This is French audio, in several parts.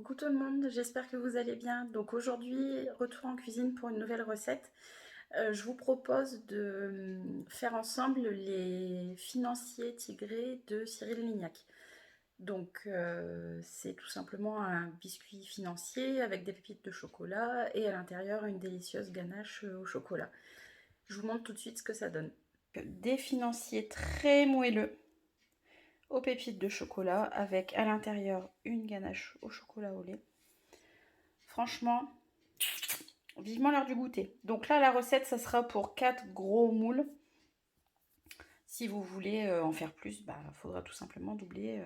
Coucou tout le monde, j'espère que vous allez bien. Donc aujourd'hui, retour en cuisine pour une nouvelle recette. Je vous propose de faire ensemble les financiers tigrés de Cyril Lignac. Donc c'est tout simplement un biscuit financier avec des pépites de chocolat et à l'intérieur une délicieuse ganache au chocolat. Je vous montre tout de suite ce que ça donne. Des financiers très moelleux aux pépites de chocolat avec à l'intérieur une ganache au chocolat au lait. Franchement, vivement l'heure du goûter. Donc là, la recette, ça sera pour 4 gros moules. Si vous voulez en faire plus, il faudra tout simplement doubler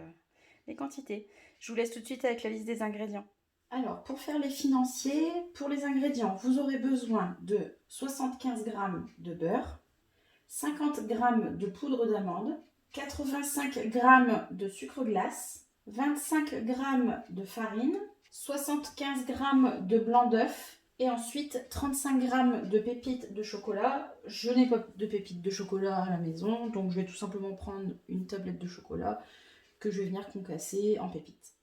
les quantités. Je vous laisse tout de suite avec la liste des ingrédients. Alors, pour faire les financiers, pour les ingrédients, vous aurez besoin de 75 g de beurre, 50 g de poudre d'amande, 85 g de sucre glace, 25 g de farine, 75 g de blanc d'œuf et ensuite 35 g de pépites de chocolat. Je n'ai pas de pépites de chocolat à la maison, donc je vais tout simplement prendre une tablette de chocolat que je vais venir concasser en pépites.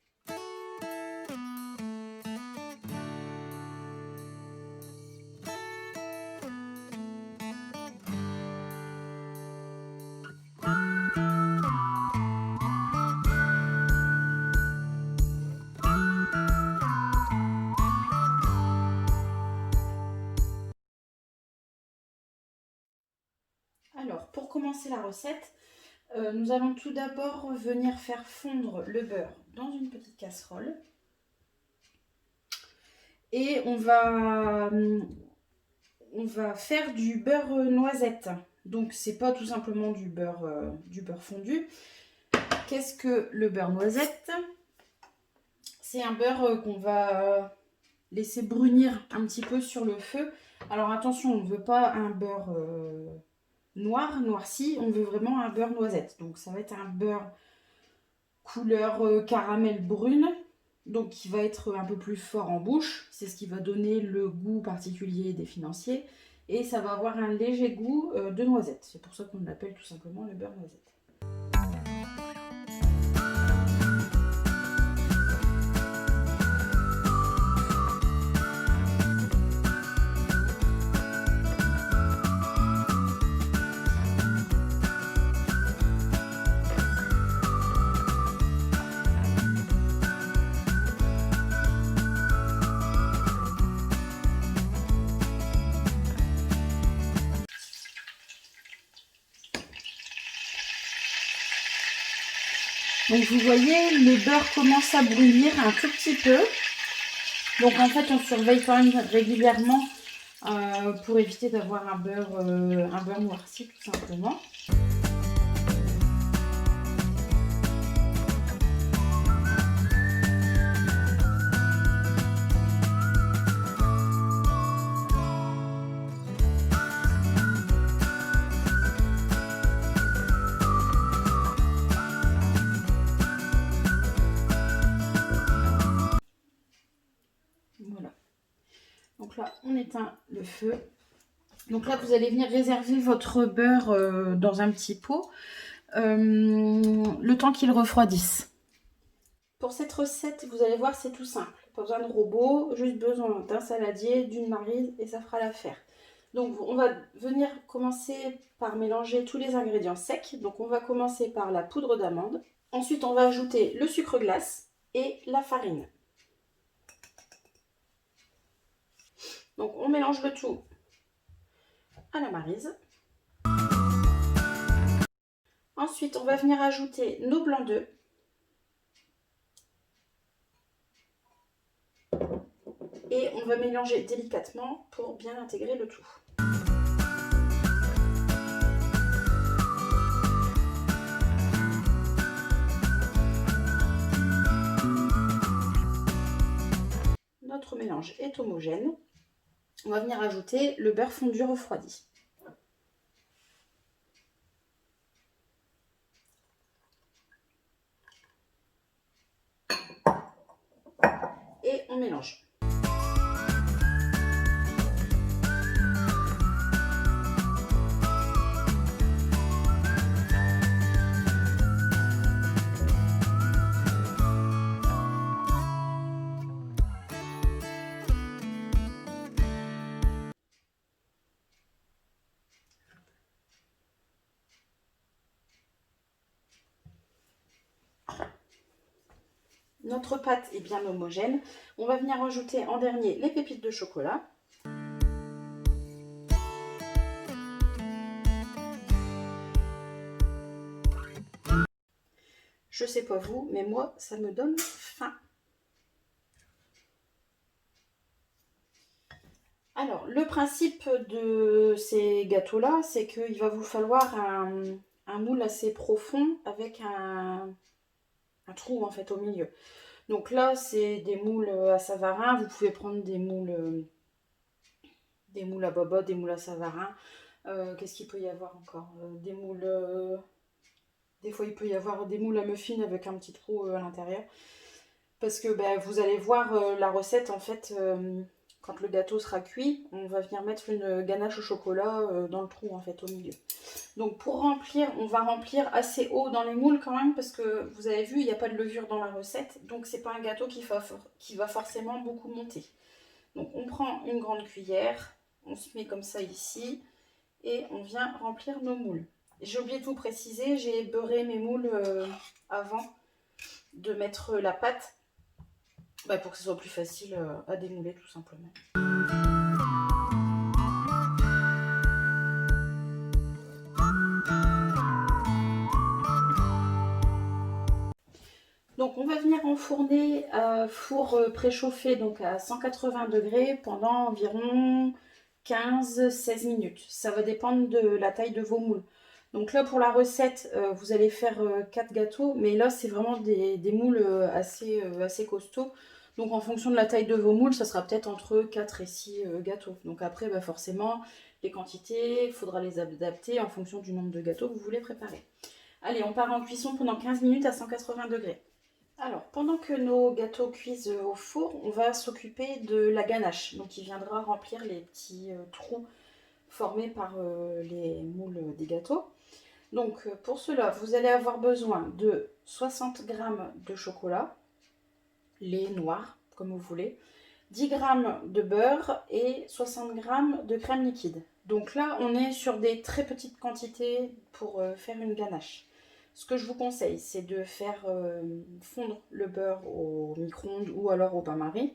Alors, pour commencer la recette, nous allons tout d'abord venir faire fondre le beurre dans une petite casserole. Et on va faire du beurre noisette. Donc, c'est pas tout simplement du beurre fondu. Qu'est-ce que le beurre noisette? C'est un beurre qu'on va laisser brunir un petit peu sur le feu. Alors attention, on ne veut pas un beurre noirci, on veut vraiment un beurre noisette. Donc ça va être un beurre couleur caramel brune, donc qui va être un peu plus fort en bouche. C'est ce qui va donner le goût particulier des financiers. Et ça va avoir un léger goût de noisette. C'est pour ça qu'on l'appelle tout simplement le beurre noisette. Donc vous voyez, le beurre commence à brunir un tout petit peu. Donc en fait, on surveille quand même régulièrement pour éviter d'avoir un beurre noirci tout simplement. Voilà. Donc là, on éteint le feu. Donc là, vous allez venir réserver votre beurre dans un petit pot le temps qu'il refroidisse. Pour cette recette, vous allez voir, c'est tout simple. Pas besoin de robot, juste besoin d'un saladier, d'une maryse et ça fera l'affaire. Donc on va venir commencer par mélanger tous les ingrédients secs. Donc on va commencer par la poudre d'amande. Ensuite, on va ajouter le sucre glace et la farine. Donc on mélange le tout à la maryse. Ensuite, on va venir ajouter nos blancs d'œufs. Et on va mélanger délicatement pour bien intégrer le tout. Notre mélange est homogène. On va venir ajouter le beurre fondu refroidi. Et on mélange. Notre pâte est bien homogène. On va venir rajouter en dernier les pépites de chocolat. Je sais pas vous, mais moi, ça me donne faim. Alors, le principe de ces gâteaux-là, c'est qu'il va vous falloir un moule assez profond avec un trou en fait au milieu. Donc là, c'est des moules à Savarin. Vous pouvez prendre des moules à Boba, des moules à Savarin. Qu'est-ce qu'il peut y avoir encore? Des moules... des fois, il peut y avoir des moules à muffins avec un petit trou à l'intérieur. Parce que vous allez voir la recette, en fait, quand le gâteau sera cuit, on va venir mettre une ganache au chocolat dans le trou, en fait, au milieu. Donc pour remplir, on va remplir assez haut dans les moules quand même, parce que vous avez vu, il n'y a pas de levure dans la recette. Donc c'est pas un gâteau qui va forcément beaucoup monter. Donc on prend une grande cuillère, on se met comme ça ici, et on vient remplir nos moules. J'ai oublié de vous préciser, j'ai beurré mes moules avant de mettre la pâte, pour que ce soit plus facile à démouler tout simplement. Donc on va venir enfourner four préchauffé donc à 180 degrés pendant environ 15-16 minutes. Ça va dépendre de la taille de vos moules. Donc là pour la recette, vous allez faire 4 gâteaux, mais là c'est vraiment des moules assez costauds. Donc en fonction de la taille de vos moules, ça sera peut-être entre 4 et 6 gâteaux. Donc après forcément, les quantités, il faudra les adapter en fonction du nombre de gâteaux que vous voulez préparer. Allez, on part en cuisson pendant 15 minutes à 180 degrés. Alors, pendant que nos gâteaux cuisent au four, on va s'occuper de la ganache. Donc, il viendra remplir les petits trous formés par les moules des gâteaux. Donc, pour cela, vous allez avoir besoin de 60 g de chocolat, lait noir, comme vous voulez, 10 g de beurre et 60 g de crème liquide. Donc là, on est sur des très petites quantités pour faire une ganache. Ce que je vous conseille, c'est de faire fondre le beurre au micro-ondes ou alors au bain-marie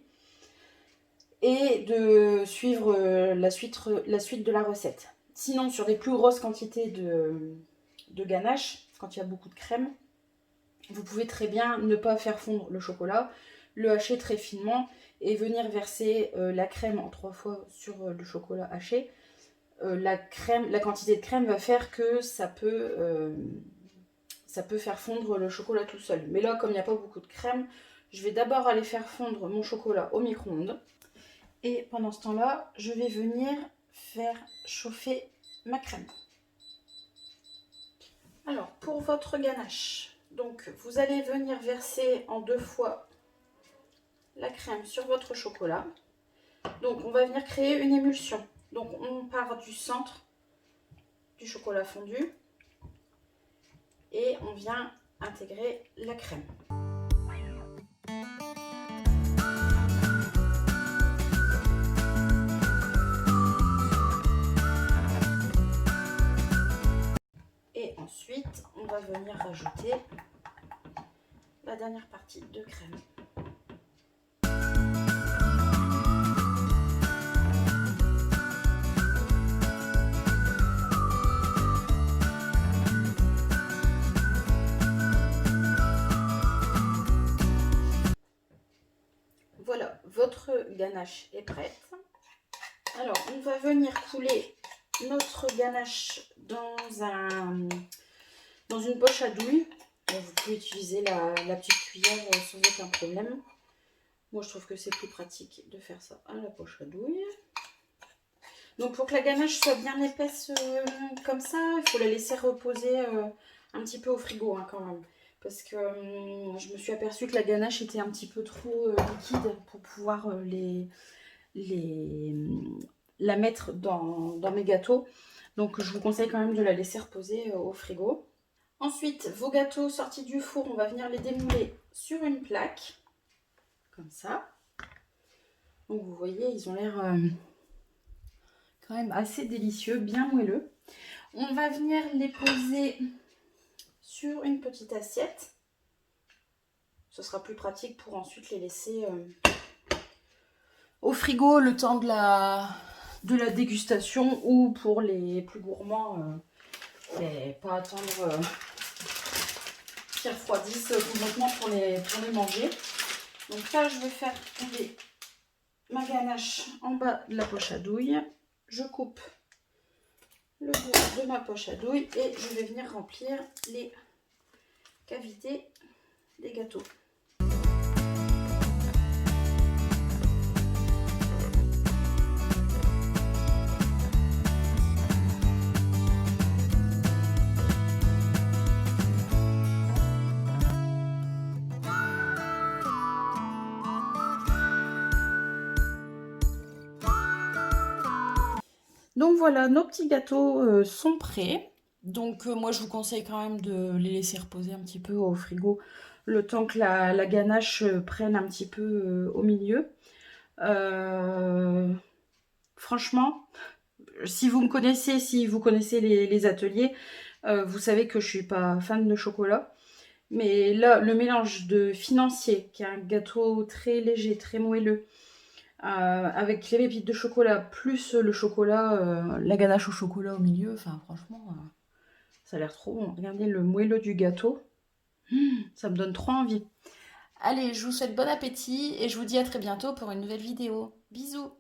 et de suivre la suite de la recette. Sinon, sur des plus grosses quantités de ganache, quand il y a beaucoup de crème, vous pouvez très bien ne pas faire fondre le chocolat, le hacher très finement et venir verser la crème en 3 fois sur le chocolat haché. La quantité de crème va faire que ça peut faire fondre le chocolat tout seul. Mais là, comme il n'y a pas beaucoup de crème, je vais d'abord aller faire fondre mon chocolat au micro-ondes. Et pendant ce temps-là, je vais venir faire chauffer ma crème. Alors, pour votre ganache, donc vous allez venir verser en 2 fois la crème sur votre chocolat. Donc, on va venir créer une émulsion. Donc, on part du centre du chocolat fondu et on vient intégrer la crème. Et ensuite, on va venir rajouter la dernière partie de crème. Voilà, votre ganache est prête. Alors, on va venir couler notre ganache dans une poche à douille. Vous pouvez utiliser la petite cuillère sans aucun problème. Moi, je trouve que c'est plus pratique de faire ça à la poche à douille. Donc, pour que la ganache soit bien épaisse comme ça, il faut la laisser reposer un petit peu au frigo quand même. Parce que je me suis aperçue que la ganache était un petit peu trop liquide pour pouvoir la mettre dans mes gâteaux. Donc je vous conseille quand même de la laisser reposer au frigo. Ensuite, vos gâteaux sortis du four, on va venir les démouler sur une plaque. Comme ça. Donc vous voyez, ils ont l'air quand même assez délicieux, bien moelleux. On va venir les poser sur une petite assiette. Ce sera plus pratique pour ensuite les laisser au frigo le temps de la dégustation, ou pour les plus gourmands, pas attendre qu'ils refroidissent complètement pour les manger. Donc là, je vais faire tomber ma ganache en bas de la poche à douille. Je coupe le bout de ma poche à douille et je vais venir remplir les cavités des gâteaux. Donc voilà, nos petits gâteaux sont prêts. Donc moi je vous conseille quand même de les laisser reposer un petit peu au frigo le temps que la ganache prenne un petit peu au milieu. Franchement, si vous me connaissez, si vous connaissez les ateliers, vous savez que je suis pas fan de chocolat. Mais là, le mélange de financier, qui est un gâteau très léger, très moelleux, avec les pépites de chocolat, plus le chocolat, la ganache au chocolat au milieu, enfin franchement, ça a l'air trop bon. Regardez le moelleux du gâteau, ça me donne trop envie. Allez, je vous souhaite bon appétit et je vous dis à très bientôt pour une nouvelle vidéo. Bisous!